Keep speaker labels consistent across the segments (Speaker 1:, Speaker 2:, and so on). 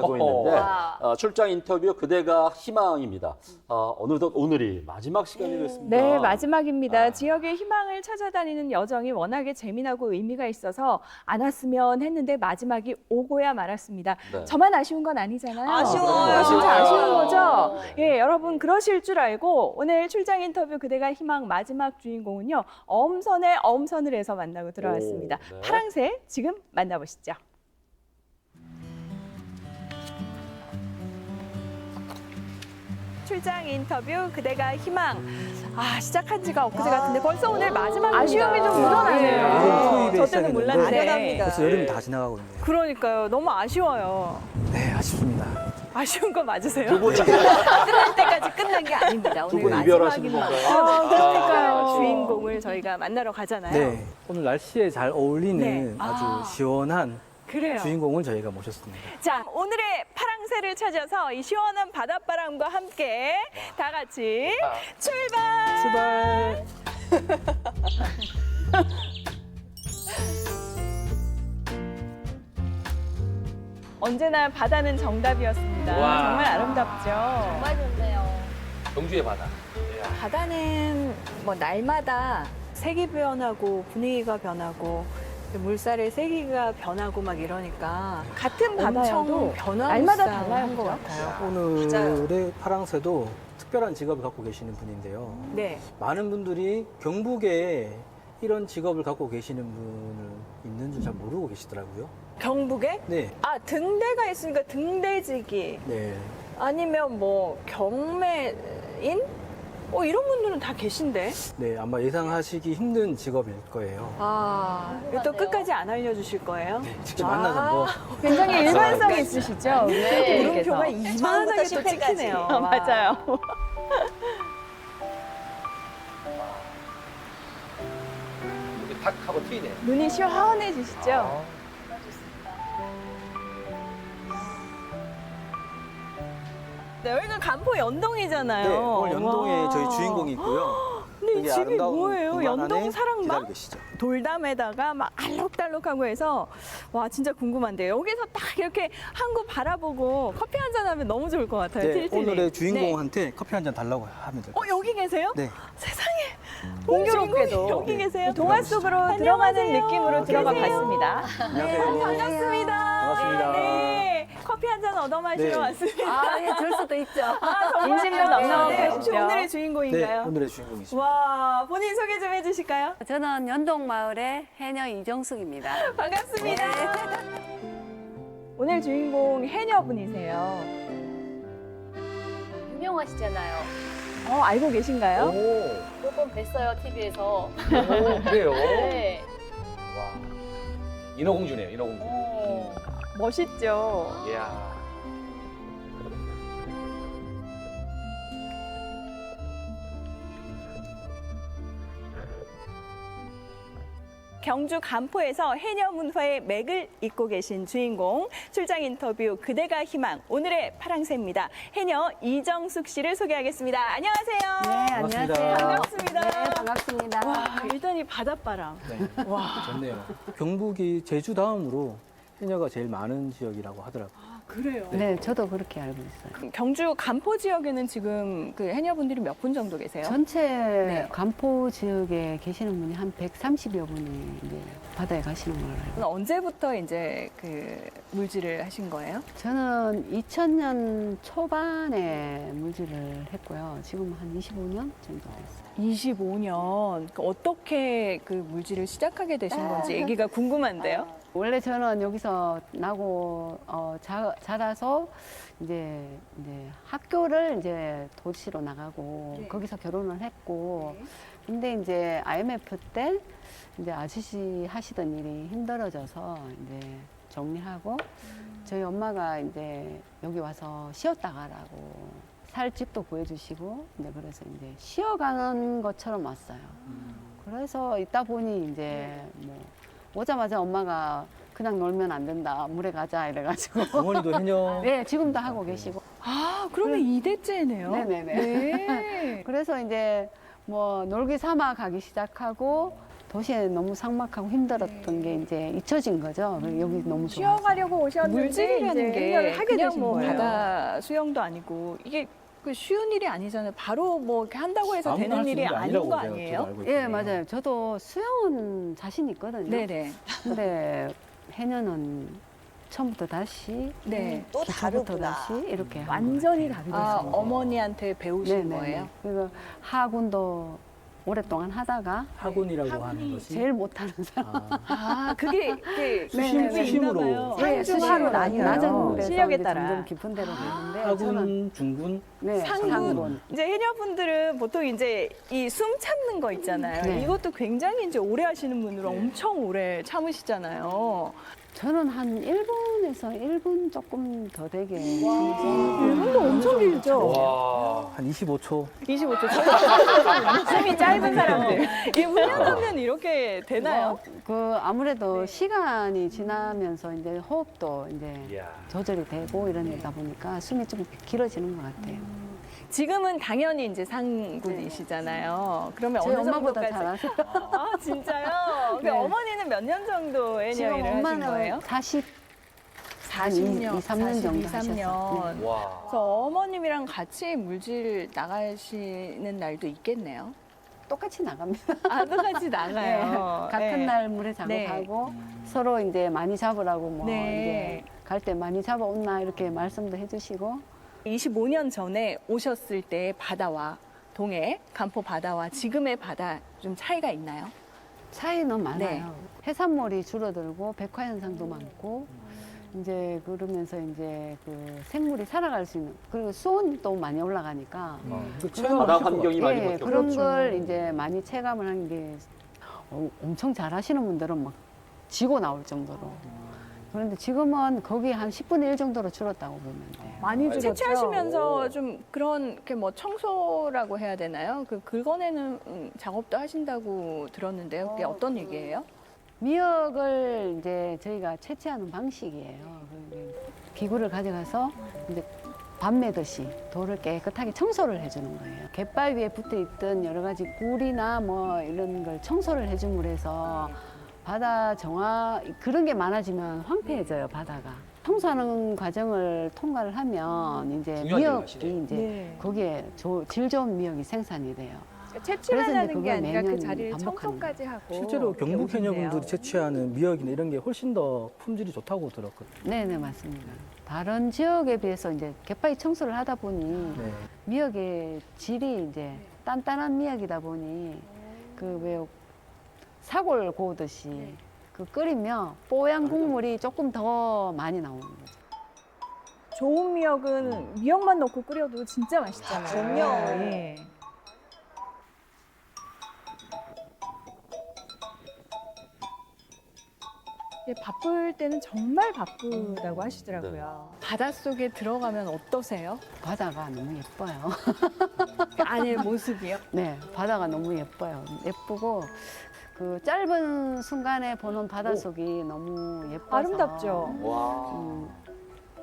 Speaker 1: 하고 있는데
Speaker 2: 와.
Speaker 1: 출장 인터뷰 그대가 희망입니다. 어느덧 오늘이 마지막 시간이 됐습니다.
Speaker 3: 네, 마지막입니다.
Speaker 1: 아.
Speaker 3: 지역의 희망을 찾아다니는 여정이 워낙에 재미나고 의미가 있어서 안 왔으면 했는데 마지막이 오고야 말았습니다.
Speaker 1: 네.
Speaker 3: 저만 아쉬운 건 아니잖아요.
Speaker 2: 아쉬워요.
Speaker 3: 진짜 아쉬운 거죠?
Speaker 2: 네.
Speaker 3: 예, 여러분 그러실 줄 알고 오늘 출장 인터뷰 그대가 희망 마지막 주인공은요. 엄선의 엄선을 해서 만나고 들어왔습니다.
Speaker 1: 오, 네.
Speaker 3: 파랑새 지금 만나보시죠. 출장 인터뷰 그대가 희망. 시작한 지가 엊그제 같은데 벌써 오늘 마지막입니다. 아쉬움이 좀
Speaker 4: 네.
Speaker 3: 묻어나네요.
Speaker 4: 토요일에
Speaker 3: 저 때는
Speaker 4: 시작했는데
Speaker 3: 몰랐는데.
Speaker 2: 당연합니다.
Speaker 4: 벌써 여름이 다 지나가고 있네요.
Speaker 3: 그러니까요. 너무 아쉬워요.
Speaker 4: 네, 아쉽습니다.
Speaker 3: 아쉬운 거 맞으세요?
Speaker 1: 두 분이
Speaker 3: 끝날 때까지 끝난 게 아닙니다.
Speaker 1: 두
Speaker 3: 오늘
Speaker 1: 분 이별하시는
Speaker 3: 마지막입니다.
Speaker 1: 건가요?
Speaker 3: 그러니까요.
Speaker 1: 아,
Speaker 3: 주인공을 저희가 만나러 가잖아요.
Speaker 4: 네, 오늘 날씨에 잘 어울리는
Speaker 3: 네.
Speaker 4: 아주 시원한
Speaker 3: 그래요.
Speaker 4: 주인공을 저희가 모셨습니다.
Speaker 3: 자, 오늘의 파랑새를 찾아서 이 시원한 바닷바람과 함께 다 같이 출발!
Speaker 4: 출발!
Speaker 3: 언제나 바다는 정답이었습니다.
Speaker 5: 와.
Speaker 3: 정말 아름답죠.
Speaker 2: 정말 좋네요.
Speaker 5: 경주의 바다.
Speaker 3: 바다는 뭐 날마다 색이 변하고 분위기가 변하고 물살의 세기가 변하고 막 이러니까 같은 바다여도 날마다 달라요. 것 같아요.
Speaker 4: 오늘의 파랑새도 특별한 직업을 갖고 계시는 분인데요.
Speaker 3: 네.
Speaker 4: 많은 분들이 경북에 이런 직업을 갖고 계시는 분을 있는 줄 잘 모르고 계시더라고요.
Speaker 3: 경북에?
Speaker 4: 네,
Speaker 3: 등대가 있으니까 등대지기
Speaker 4: 네.
Speaker 3: 아니면 뭐 경매인? 이런 분들은 다 계신데.
Speaker 4: 네, 아마 예상하시기 힘든 직업일 거예요.
Speaker 3: 이거 또 끝까지 안 알려주실 거예요?
Speaker 4: 네, 직접 만나서 한번
Speaker 3: 굉장히 일관성 있으시죠?
Speaker 2: 네.
Speaker 3: 물음표가
Speaker 2: 처음부터
Speaker 3: 이만하게 또
Speaker 2: 실패까지.
Speaker 3: 찍히네요.
Speaker 2: 와.
Speaker 3: 맞아요.
Speaker 5: 이렇게 탁 하고 튀네.
Speaker 3: 눈이 시원해지시죠? 네, 여기가 간포 연동이잖아요.
Speaker 4: 네, 오늘 연동에
Speaker 3: 와.
Speaker 4: 저희 주인공이 있고요.
Speaker 3: 근데 이
Speaker 4: 여기
Speaker 3: 집이
Speaker 4: 아름다운
Speaker 3: 뭐예요?
Speaker 4: 공간
Speaker 3: 연동
Speaker 4: 안에
Speaker 3: 사랑방?
Speaker 4: 기다리고 계시죠.
Speaker 3: 돌담에다가 막 알록달록하고 해서 와 진짜 궁금한데요. 여기서 딱 이렇게 한국 바라보고 커피 한잔 하면 너무 좋을 것 같아요.
Speaker 4: 네,
Speaker 3: 틸틸이.
Speaker 4: 오늘의 주인공한테 커피 한 잔 달라고 하면 될 것 같아요.
Speaker 3: 여기 계세요?
Speaker 4: 네.
Speaker 3: 세상에 공교롭게도 여기 계세요. 동화 속으로 들어가는 느낌으로 들어가 봤습니다. 네, 반갑습니다.
Speaker 4: 반갑습니다.
Speaker 3: 네, 커피 한 잔 얻어 마시러
Speaker 4: 네.
Speaker 3: 왔습니다.
Speaker 2: 예, 들 수도 있죠.
Speaker 3: 인심도
Speaker 2: 네,
Speaker 3: 넉넉하시죠. 혹시
Speaker 2: 네.
Speaker 3: 오늘의
Speaker 4: 네,
Speaker 3: 주인공인가요?
Speaker 4: 오늘의 주인공이십니다.
Speaker 3: 와, 본인 소개 좀 해주실까요?
Speaker 6: 저는 연동마을의 해녀 이정숙입니다.
Speaker 3: 반갑습니다. 오늘 주인공 해녀분이세요.
Speaker 2: 유명하시잖아요.
Speaker 3: 알고 계신가요?
Speaker 5: 오,
Speaker 2: 몇 번 뵀어요, TV에서.
Speaker 5: 그래요?
Speaker 2: 네.
Speaker 5: 와. 인어공주네요, 인어공주.
Speaker 3: 멋있죠.
Speaker 5: 이야.
Speaker 3: 경주 간포에서 해녀 문화의 맥을 잇고 계신 주인공 출장 인터뷰 그대가 희망 오늘의 파랑새입니다. 해녀 이정숙 씨를 소개하겠습니다. 안녕하세요.
Speaker 6: 네,
Speaker 4: 반갑습니다.
Speaker 3: 반갑습니다.
Speaker 6: 네, 반갑습니다.
Speaker 3: 와, 일단 이 바닷바람.
Speaker 4: 네,
Speaker 3: 와.
Speaker 4: 좋네요. 경북이 제주 다음으로 해녀가 제일 많은 지역이라고 하더라고요.
Speaker 3: 그래요.
Speaker 6: 네, 저도 그렇게 알고 있어요.
Speaker 3: 경주 간포 지역에는 지금 그 해녀분들이 몇 분 정도 계세요?
Speaker 6: 전체
Speaker 3: 네.
Speaker 6: 간포 지역에 계시는 분이 한 130여 분이 이제 바다에 가시는 걸로 알고 있어요.
Speaker 3: 언제부터 이제 그 물질을 하신 거예요?
Speaker 6: 저는 2000년 초반에 물질을 했고요. 지금 한 25년 정도 됐어요.
Speaker 3: 25년. 어떻게 그 물질을 시작하게 되신 건지 얘기가 궁금한데요.
Speaker 6: 원래 저는 여기서 나고 자라서 이제 학교를 이제 도시로 나가고
Speaker 3: 네.
Speaker 6: 거기서 결혼을 했고 근데 이제 IMF 때 이제 아저씨 하시던 일이 힘들어져서 이제 정리하고 저희 엄마가 이제 여기 와서 쉬었다 가라고 살 집도 구해주시고 이제 그래서 이제 쉬어가는 것처럼 왔어요. 그래서 있다 보니 이제 뭐 오자마자 엄마가 그냥 놀면 안 된다. 물에 가자 이래가지고.
Speaker 4: 어머니도 해녀.
Speaker 6: 네, 지금도 하고 계시고.
Speaker 3: 그러면 2대째네요.
Speaker 6: 네네네.
Speaker 3: 네.
Speaker 6: 그래서 이제 뭐 놀기 삼아 가기 시작하고 도시에 너무 삭막하고 힘들었던 게 이제 잊혀진 거죠. 그리고 여기 너무 좋아서.
Speaker 3: 쉬어가려고 오셨는데
Speaker 2: 물질이라는
Speaker 3: 이제
Speaker 2: 게
Speaker 3: 해결을 하게
Speaker 2: 그냥
Speaker 3: 되신
Speaker 2: 뭐
Speaker 3: 거예요.
Speaker 2: 바다
Speaker 3: 수영도 아니고 이게 그 쉬운 일이 아니잖아요. 바로 뭐 이렇게 한다고 해서
Speaker 4: 아무나
Speaker 3: 되는
Speaker 4: 할수
Speaker 3: 일이
Speaker 4: 있는 게
Speaker 3: 아닌
Speaker 4: 아니라고
Speaker 3: 거
Speaker 4: 제가
Speaker 3: 아니에요?
Speaker 4: 알고
Speaker 6: 예,
Speaker 4: 있거든요.
Speaker 6: 맞아요. 저도 수영은 자신 있거든요.
Speaker 3: 네네.
Speaker 6: 근데 해녀는 처음부터 다시
Speaker 3: 네.
Speaker 7: 또
Speaker 6: 기초부터
Speaker 7: 다르구나.
Speaker 6: 다시 이렇게
Speaker 3: 완전히 다르게
Speaker 2: 아,
Speaker 3: 아, 어머니한테 배우신 거예요?
Speaker 6: 그리고 하군도 오랫동안 하다가
Speaker 4: 하군이라고 하는 것이
Speaker 6: 제일 못하는 사람.
Speaker 3: 아, 그게
Speaker 4: 수심으로
Speaker 6: 네,
Speaker 3: 수심으로 나뉘어요.
Speaker 6: 낮은 데서
Speaker 3: 실력에
Speaker 6: 이제
Speaker 3: 따라.
Speaker 6: 점점 깊은 데로 가는데 저는
Speaker 4: 하군, 중군,
Speaker 6: 네, 상군.
Speaker 3: 이제 해녀분들은 보통 이제 이 숨 참는 거 있잖아요.
Speaker 6: 네.
Speaker 3: 이것도 굉장히 이제 오래 하시는 분으로 엄청 오래 참으시잖아요.
Speaker 6: 저는 한 1분에서 1분 조금 더 되게
Speaker 3: 1분도 엄청 길죠?
Speaker 5: 와.
Speaker 4: 한 25초
Speaker 3: 25초. 숨이 짧은 사람들. 이게 훈련하면 이렇게 되나요?
Speaker 6: 그 아무래도 시간이 지나면서 이제 호흡도 이제
Speaker 5: 이야.
Speaker 6: 조절이 되고 이러다 보니까 숨이 좀 길어지는 것 같아요.
Speaker 3: 지금은 당연히 이제 상군이시잖아요. 그러면
Speaker 6: 저희
Speaker 3: 어느
Speaker 6: 엄마보다
Speaker 3: 정도까지?
Speaker 6: 잘하세요.
Speaker 3: 아, 진짜요? 근데
Speaker 6: 네.
Speaker 3: 어머니는 몇 년 정도 해녀
Speaker 6: 지금
Speaker 3: 일을 하신
Speaker 6: 엄마는
Speaker 3: 거예요?
Speaker 6: 40년, 2, 3년 정도
Speaker 3: 3년.
Speaker 6: 하셨어요. 네.
Speaker 5: 와.
Speaker 3: 그래서 어머님이랑 같이 물질 나가시는 날도 있겠네요.
Speaker 6: 똑같이 나갑니다.
Speaker 3: 아, 똑같이 나가요.
Speaker 6: 같은
Speaker 3: 네.
Speaker 6: 날 물에 작업하고 서로 이제 많이 잡으라고 뭐
Speaker 3: 네.
Speaker 6: 이제 갈 때 많이 잡아온나 이렇게 말씀도 해주시고
Speaker 3: 25년 전에 오셨을 때 바다와 동해, 간포 바다와 지금의 바다 좀 차이가 있나요?
Speaker 6: 차이는 많아요.
Speaker 3: 네.
Speaker 6: 해산물이 줄어들고 백화 현상도 많고 이제 그러면서 이제 그 생물이 살아갈 수 있는 그리고 수온도 많이 올라가니까
Speaker 1: 바다 환경이 많이
Speaker 6: 예,
Speaker 1: 바뀌었죠.
Speaker 6: 그런 걸 이제 많이 체감을 하는 게 엄청 잘하시는 분들은 막 지고 나올 정도로. 그런데 지금은 거기 한 10분의 1 정도로 줄었다고 보면 돼요.
Speaker 3: 많이
Speaker 5: 줄었죠.
Speaker 3: 채취하시면서 좀 그런 게 뭐 청소라고 해야 되나요? 그 긁어내는 작업도 하신다고 들었는데요. 그게 어떤 얘기예요?
Speaker 6: 미역을 이제 저희가 채취하는 방식이에요. 기구를 가져가서 이제 밥 매듯이 돌을 깨끗하게 청소를 해주는 거예요. 갯바위 위에 붙어 있던 여러 가지 꿀이나 뭐 이런 걸 청소를 해줌으로 해서 바다 정화 그런 게 많아지면 황폐해져요 바다가. 청소하는 과정을 통과를 하면 이제
Speaker 5: 중요한 일을
Speaker 6: 미역이
Speaker 5: 하시네요.
Speaker 6: 이제
Speaker 3: 네.
Speaker 6: 거기에 질 좋은 미역이 생산이 돼요.
Speaker 3: 채취만
Speaker 6: 그래서 이제
Speaker 3: 하는 게
Speaker 6: 그걸
Speaker 3: 아니라 그
Speaker 6: 매년
Speaker 3: 자리를
Speaker 6: 반복하는
Speaker 3: 청소까지 하고.
Speaker 4: 실제로 경북
Speaker 3: 배우신대요.
Speaker 4: 해녀분들이 채취하는 미역이나 이런 게 훨씬 더 품질이 좋다고 들었거든요.
Speaker 6: 네네 맞습니다. 다른 지역에 비해서 이제 갯바위 청소를 하다 보니
Speaker 4: 네.
Speaker 6: 미역의 질이 이제 단단한 미역이다 보니 그 왜 사골 구우듯이 그 끓이면 뽀얀 국물이 조금 더 많이 나오는 거죠.
Speaker 3: 좋은 미역은 미역만 넣고 끓여도 진짜 맛있잖아요.
Speaker 7: 그럼요.
Speaker 3: 예. 바쁠 때는 정말 바쁘다고 하시더라고요. 바닷속에 들어가면 어떠세요?
Speaker 6: 바다가 너무 예뻐요.
Speaker 3: 그 안의 모습이요?
Speaker 6: 네, 바다가 너무 예뻐요. 예쁘고 그 짧은 순간에 보는 바닷속이 너무 예뻐서
Speaker 3: 아름답죠?
Speaker 5: 와.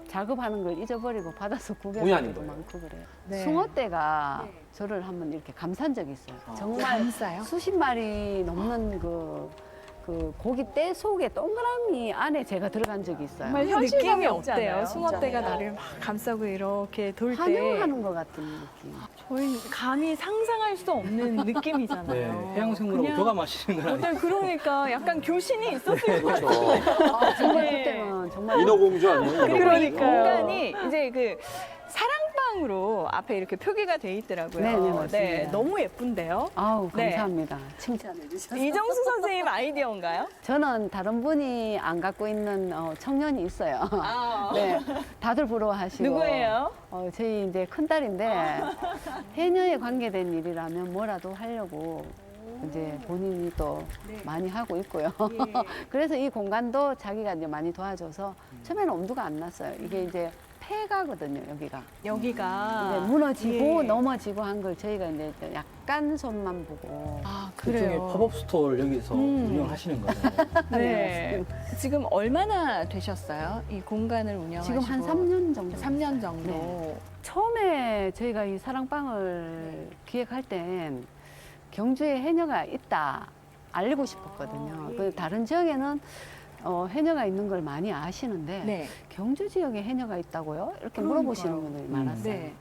Speaker 6: 작업하는 걸 잊어버리고 바닷속
Speaker 5: 우연인
Speaker 6: 구경하는 것도
Speaker 5: 거예요.
Speaker 6: 많고 그래요.
Speaker 3: 네.
Speaker 6: 숭어떼가 저를 한번 이렇게 감싼 적이 있어요. 정말
Speaker 3: 감싸요?
Speaker 6: 수십 마리 넘는 그 고기 떼 속에 동그라미 안에 제가 들어간 적이 있어요.
Speaker 3: 정말
Speaker 2: 현실감이
Speaker 3: 느낌이
Speaker 2: 없지
Speaker 3: 어때요?
Speaker 2: 않아요?
Speaker 3: 숭어떼가 나를 막 감싸고 이렇게 돌 때.
Speaker 6: 환영하는 것 같은 느낌.
Speaker 3: 저희 감히 상상할 수 없는 느낌이잖아요.
Speaker 4: 네, 해양생물하고
Speaker 3: 그냥
Speaker 4: 교감하시는 건 아니에요.
Speaker 3: 어떤 그러니까 약간 교신이 있었을 것 같아요.
Speaker 1: 그렇죠.
Speaker 6: 정말
Speaker 3: 네.
Speaker 6: 그때는 정말
Speaker 1: 인어공주 아니에요? 인어공주.
Speaker 3: 그러니까요. 공간이 이제 그 사랑방으로 앞에 이렇게 표기가 돼 있더라고요.
Speaker 6: 네, 네, 맞습니다.
Speaker 3: 너무 예쁜데요.
Speaker 6: 아우
Speaker 3: 네.
Speaker 6: 감사합니다. 칭찬해 주셔서.
Speaker 3: 이정수 선생님 아이디어인가요?
Speaker 6: 저는 다른 분이 안 갖고 있는 청년이 있어요.
Speaker 3: 아,
Speaker 6: 네, 다들 부러워하시고.
Speaker 3: 누구예요?
Speaker 6: 저희 이제 큰 딸인데 해녀에 관계된 일이라면 뭐라도 하려고 이제 본인이 또 많이 하고 있고요. 그래서 이 공간도 자기가 이제 많이 도와줘서 처음에는 엄두가 안 났어요. 이게 이제 폐가거든요, 여기가.
Speaker 3: 여기가
Speaker 6: 이제 무너지고
Speaker 3: 예.
Speaker 6: 넘어지고 한 걸 저희가 이제 약간 손만 보고.
Speaker 3: 아,
Speaker 4: 일종의
Speaker 3: 그래요.
Speaker 4: 팝업 스토어를 여기서 운영하시는 거잖아요.
Speaker 3: 네. 지금 얼마나 되셨어요? 이 공간을 운영하시고?
Speaker 6: 지금 한 3년 정도.
Speaker 3: 3년 정도.
Speaker 6: 네. 처음에 저희가 이 사랑방을 기획할 땐 경주에 해녀가 있다. 알리고 싶었거든요. 그 다른 지역에는 해녀가 있는 걸 많이 아시는데
Speaker 3: 네.
Speaker 6: 경주 지역에 해녀가 있다고요? 이렇게 물어보시는 분들이 많았어요.
Speaker 3: 네.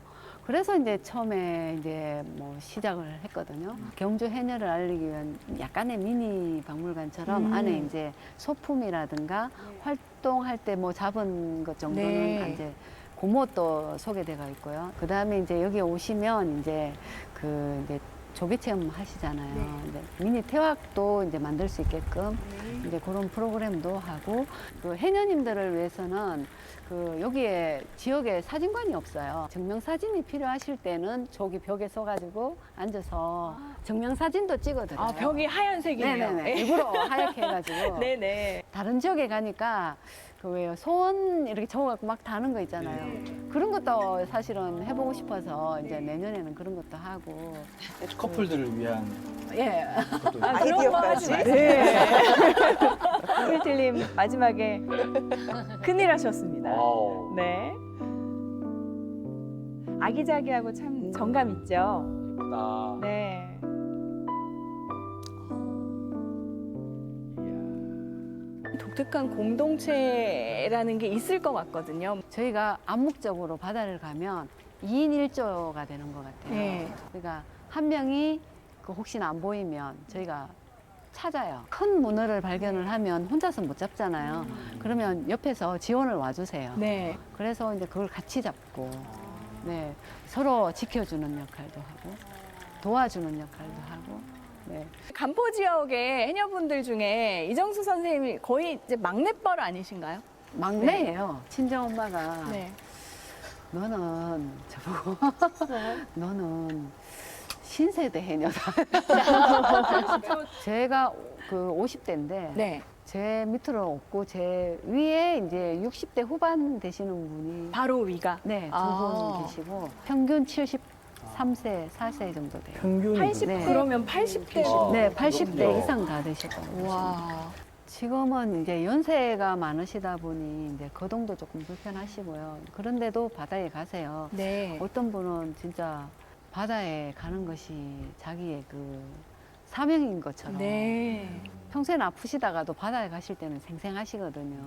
Speaker 6: 그래서 이제 처음에 이제 뭐 시작을 했거든요. 경주 해녀를 알리기 위한 약간의 미니 박물관처럼 안에 이제 소품이라든가 활동할 때 뭐 잡은 것 정도는
Speaker 3: 네.
Speaker 6: 이제 고무도 소개되어 있고요. 그 다음에 이제 여기 오시면 이제 그 이제 조개 체험 하시잖아요. 이제 미니 태화도 이제 만들 수 있게끔 이제 그런 프로그램도 하고 그 해녀님들을 위해서는 그 여기에 지역에 사진관이 없어요. 증명사진이 필요하실 때는 저기 벽에 서가지고 앉아서 증명사진도 찍어드려요.
Speaker 3: 아, 벽이 하얀색이네요.
Speaker 6: 네네네. 일부러 하얗게 해가지고.
Speaker 3: 네네.
Speaker 6: 다른 지역에 가니까 그 왜요 소원 이렇게 적어갖고 막 다는 거 있잖아요. 그런 것도 사실은 해보고 싶어서 이제 내년에는 그런 것도 하고.
Speaker 4: 커플들을 위한
Speaker 6: 예.
Speaker 4: 것도
Speaker 3: 아, 그런 거 하지 마세요.
Speaker 7: 네. 필틀님 마지막에 큰일 하셨습니다. 네. 아기자기하고 참 정감 있죠.
Speaker 5: 예쁘다.
Speaker 7: 네.
Speaker 3: 독특한 공동체라는 게 있을 것 같거든요.
Speaker 6: 저희가 암묵적으로 바다를 가면 2인 1조가 되는 것 같아요.
Speaker 3: 네.
Speaker 6: 그러니까 한 명이 그 혹시나 안 보이면 저희가 찾아요. 큰 문어를 발견을 하면 혼자서 못 잡잖아요. 그러면 옆에서 지원을 와주세요.
Speaker 3: 네.
Speaker 6: 그래서 이제 그걸 같이 잡고, 네, 서로 지켜주는 역할도 하고, 도와주는 역할도 하고, 네.
Speaker 3: 간포 지역의 해녀분들 중에 이정수 선생님이 거의 이제 막내뻘 아니신가요?
Speaker 6: 막내예요. 친정 엄마가
Speaker 3: 네.
Speaker 6: 너는 저보고 너는 신세대 해녀다. 제가 그 50대인데
Speaker 3: 네.
Speaker 6: 제 밑으로 없고 제 위에 이제 60대 후반 되시는 분이
Speaker 3: 바로 위가.
Speaker 6: 네, 두
Speaker 3: 아.
Speaker 6: 분 계시고 평균 73세, 4세 정도 돼요.
Speaker 4: 평균이
Speaker 3: 80,
Speaker 6: 네.
Speaker 3: 그러면 80대.
Speaker 6: 네, 80대
Speaker 5: 그렇군요.
Speaker 6: 이상 다 되셨고.
Speaker 3: 와.
Speaker 6: 지금은 이제 연세가 많으시다 보니 이제 거동도 조금 불편하시고요. 그런데도 바다에 가세요.
Speaker 3: 네.
Speaker 6: 어떤 분은 진짜 바다에 가는 것이 자기의 그 사명인 것처럼.
Speaker 3: 네.
Speaker 6: 평소에는 아프시다가도 바다에 가실 때는 생생하시거든요.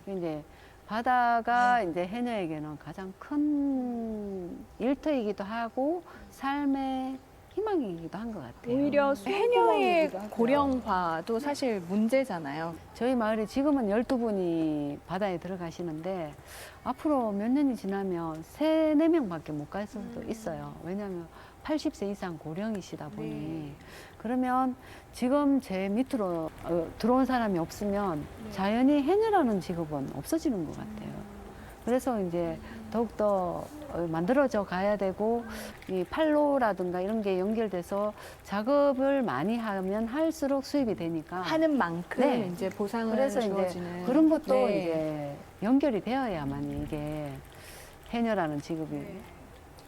Speaker 6: 이제 바다가 이제 해녀에게는 가장 큰 일터이기도 하고 삶의 희망이기도 한 것 같아요.
Speaker 3: 오히려 해녀의
Speaker 7: 희망이기도 하고요.
Speaker 3: 고령화도 사실 문제잖아요.
Speaker 6: 저희 마을에 지금은 12분이 바다에 들어가시는데 앞으로 몇 년이 지나면 3, 4명밖에 못 갈 수도 있어요. 왜냐하면 80세 이상 고령이시다 보니 그러면 지금 제 밑으로 들어온 사람이 없으면 자연히 해녀라는 직업은 없어지는 것 같아요. 그래서 이제 더욱더 만들어져 가야 되고 이 판로라든가 이런 게 연결돼서 작업을 많이 하면 할수록 수입이 되니까
Speaker 3: 하는 만큼
Speaker 6: 네.
Speaker 3: 이제 보상을
Speaker 6: 그래서 이제
Speaker 3: 주어지는
Speaker 6: 그런 것도
Speaker 3: 네.
Speaker 6: 이제 연결이 되어야만 이게 해녀라는 직업이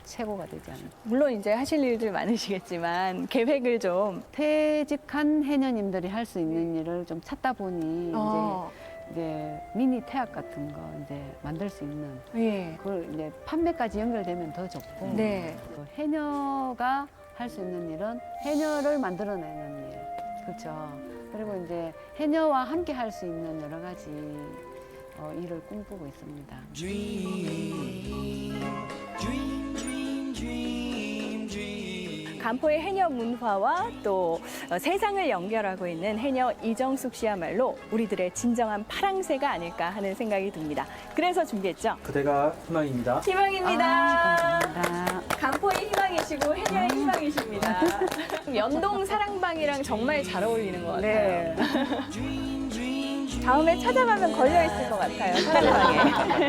Speaker 6: 최고가 되지 않을까.
Speaker 3: 물론 이제 하실 일들 많으시겠지만 계획을 좀
Speaker 6: 퇴직한 해녀님들이 할 수 있는 일을 좀 찾다 보니 이제 미니 태학 같은 거 이제 만들 수 있는
Speaker 3: 예.
Speaker 6: 그걸 이제 판매까지 연결되면 더 좋고
Speaker 3: 네.
Speaker 6: 그 해녀가 할 수 있는 일은 해녀를 만들어내는 일 그렇죠. 그리고 이제 해녀와 함께 할 수 있는 여러 가지 일을 꿈꾸고 있습니다.
Speaker 3: 간포의 해녀 문화와 또 세상을 연결하고 있는 해녀 이정숙 씨야말로 우리들의 진정한 파랑새가 아닐까 하는 생각이 듭니다. 그래서 준비했죠.
Speaker 4: 그대가 희망입니다.
Speaker 3: 희망입니다.
Speaker 6: 감사합니다.
Speaker 3: 간포의 희망이시고 해녀의 희망이십니다. 연동 사랑방이랑 정말 잘 어울리는 것 같아요.
Speaker 7: 네. 다음에 찾아가면 걸려 있을 것 같아요. 사랑방에.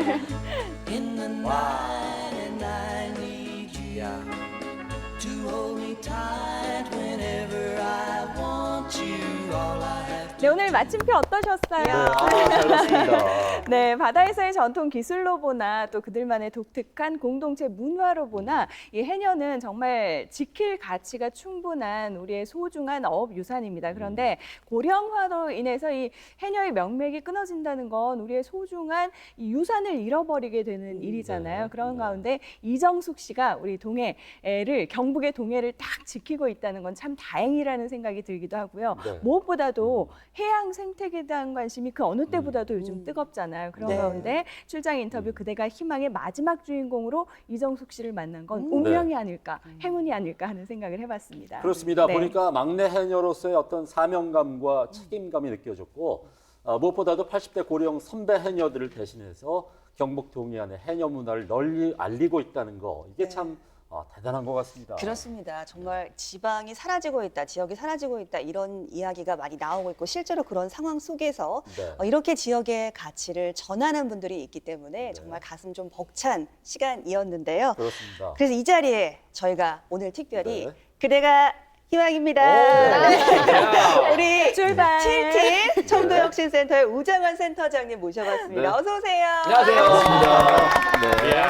Speaker 5: 야.
Speaker 3: 네, 오늘
Speaker 7: 오늘 마침표 어떠셨어요?
Speaker 1: 잘 봤습니다.
Speaker 7: 네, 바다에서의 전통 기술로 보나 또 그들만의 독특한 공동체 문화로 보나 이 해녀는 정말 지킬 가치가 충분한 우리의 소중한 어업 유산입니다. 그런데 고령화로 인해서 이 해녀의 명맥이 끊어진다는 건 우리의 소중한 이 유산을 잃어버리게 되는 일이잖아요.
Speaker 1: 네.
Speaker 7: 그런
Speaker 1: 네.
Speaker 7: 가운데 이정숙 씨가 우리 동해를 경북의 동해를 딱 지키고 있다는 건 참 다행이라는 생각이 들기도 하고요.
Speaker 1: 네.
Speaker 7: 무엇보다도 해양 생태계에 대한 관심이 그 어느 때보다도 요즘 뜨겁잖아요. 그런
Speaker 8: 네.
Speaker 7: 가운데 출장 인터뷰 그대가 희망의 마지막 주인공으로 이정숙 씨를 만난 건
Speaker 8: 음.
Speaker 7: 운명이
Speaker 1: 네.
Speaker 7: 아닐까, 행운이 아닐까 하는 생각을 해봤습니다.
Speaker 1: 그렇습니다.
Speaker 7: 네.
Speaker 1: 보니까 막내 해녀로서의 어떤 사명감과 책임감이 느껴졌고 무엇보다도 80대 고령 선배 해녀들을 대신해서 경북 동해안의 해녀 문화를 널리 알리고 있다는 거 이게
Speaker 8: 네.
Speaker 1: 참 대단한 것 같습니다.
Speaker 8: 그렇습니다. 정말 지방이 사라지고 있다, 지역이 사라지고 있다 이런 이야기가 많이 나오고 있고 실제로 그런 상황 속에서
Speaker 1: 네.
Speaker 8: 이렇게 지역의 가치를 전하는 분들이 있기 때문에 정말 가슴 좀 벅찬 시간이었는데요.
Speaker 1: 그렇습니다.
Speaker 8: 그래서 이 자리에 저희가 오늘 특별히
Speaker 1: 네.
Speaker 8: 그대가 희망입니다.
Speaker 1: 네.
Speaker 8: 우리
Speaker 7: 출발!
Speaker 8: 7팀 청도혁신센터의 우장환 센터장님 모셔봤습니다.
Speaker 1: 네.
Speaker 8: 어서 오세요.
Speaker 1: 네.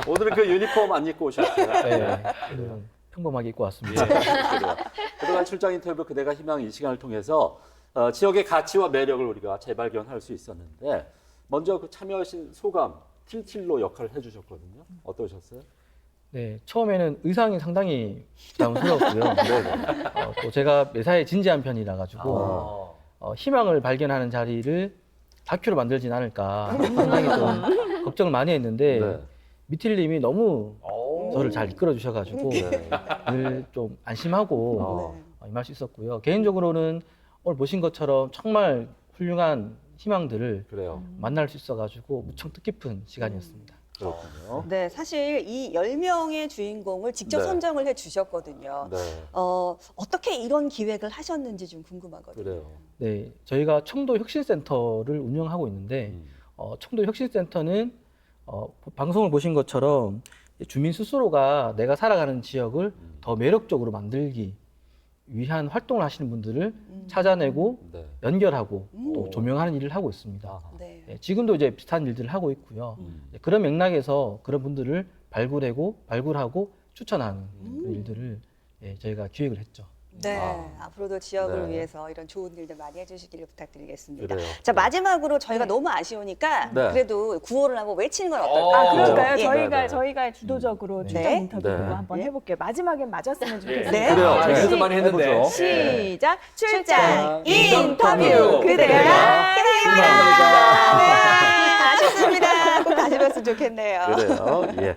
Speaker 1: 오늘은 그 유니폼 안 입고 오셨어요.
Speaker 4: 네, 오늘은 평범하게 입고 왔습니다.
Speaker 1: 예, 그래요. 그동안 출장 인터뷰 그대가 희망 이 시간을 통해서 지역의 가치와 매력을 우리가 재발견할 수 있었는데 먼저 그 참여하신 소감 틸틸로 역할을 해주셨거든요. 어떠셨어요?
Speaker 4: 네, 처음에는 의상이 상당히 부담스러웠고요. 또 제가 매사에 진지한 편이라 가지고 희망을 발견하는 자리를 다큐로 만들진 않을까 상당히 좀 걱정을 많이 했는데
Speaker 1: 네.
Speaker 4: 미틸님이 너무 저를 잘 이끌어 주셔가지고
Speaker 1: 네.
Speaker 4: 늘 좀 안심하고
Speaker 8: 네.
Speaker 4: 임할 수 있었고요. 개인적으로는 오늘 보신 것처럼 정말 훌륭한 희망들을
Speaker 1: 그래요.
Speaker 4: 만날 수 있어가지고 무척 뜻깊은 시간이었습니다.
Speaker 1: 그렇군요.
Speaker 8: 네, 사실 이 10명의 주인공을 직접
Speaker 1: 네.
Speaker 8: 선정을 해 주셨거든요.
Speaker 1: 네,
Speaker 8: 어떻게 이런 기획을 하셨는지 좀 궁금하거든요.
Speaker 1: 그래요.
Speaker 4: 네, 저희가 청도 혁신센터를 운영하고 있는데 청도 혁신센터는 방송을 보신 것처럼 주민 스스로가 내가 살아가는 지역을 더 매력적으로 만들기 위한 활동을 하시는 분들을 찾아내고
Speaker 1: 네.
Speaker 4: 연결하고
Speaker 8: 음.
Speaker 4: 또 조명하는 일을 하고 있습니다.
Speaker 1: 아하.
Speaker 8: 네.
Speaker 4: 네, 지금도 이제 비슷한 일들을 하고 있고요. 네, 그런 맥락에서 그런 분들을 발굴하고 추천하는 그런 일들을 저희가 기획을 했죠.
Speaker 8: 네, 앞으로도 지역을
Speaker 1: 네.
Speaker 8: 위해서 이런 좋은 일들 많이 해주시기를 부탁드리겠습니다.
Speaker 1: 그래요.
Speaker 8: 자, 마지막으로 저희가 너무 아쉬우니까
Speaker 1: 네.
Speaker 8: 그래도 구호를 한번 외치는 건 어떨까요?
Speaker 7: 그럴까요?
Speaker 8: 예.
Speaker 1: 네.
Speaker 7: 저희가 주도적으로
Speaker 1: 네.
Speaker 7: 출장
Speaker 8: 네.
Speaker 7: 인터뷰
Speaker 1: 네.
Speaker 7: 한번 해볼게요. 마지막엔 맞았으면 좋겠어요.
Speaker 8: 네.
Speaker 1: 그래요.
Speaker 5: 그래도 많이 했는데.
Speaker 7: 시작!
Speaker 8: 출장
Speaker 7: 인터뷰
Speaker 8: 인터뷰
Speaker 7: 그대가
Speaker 8: 희망입니다. 네, 아쉽습니다. 꼭 다시 뵀으면 좋겠네요.
Speaker 1: 그래요. 예.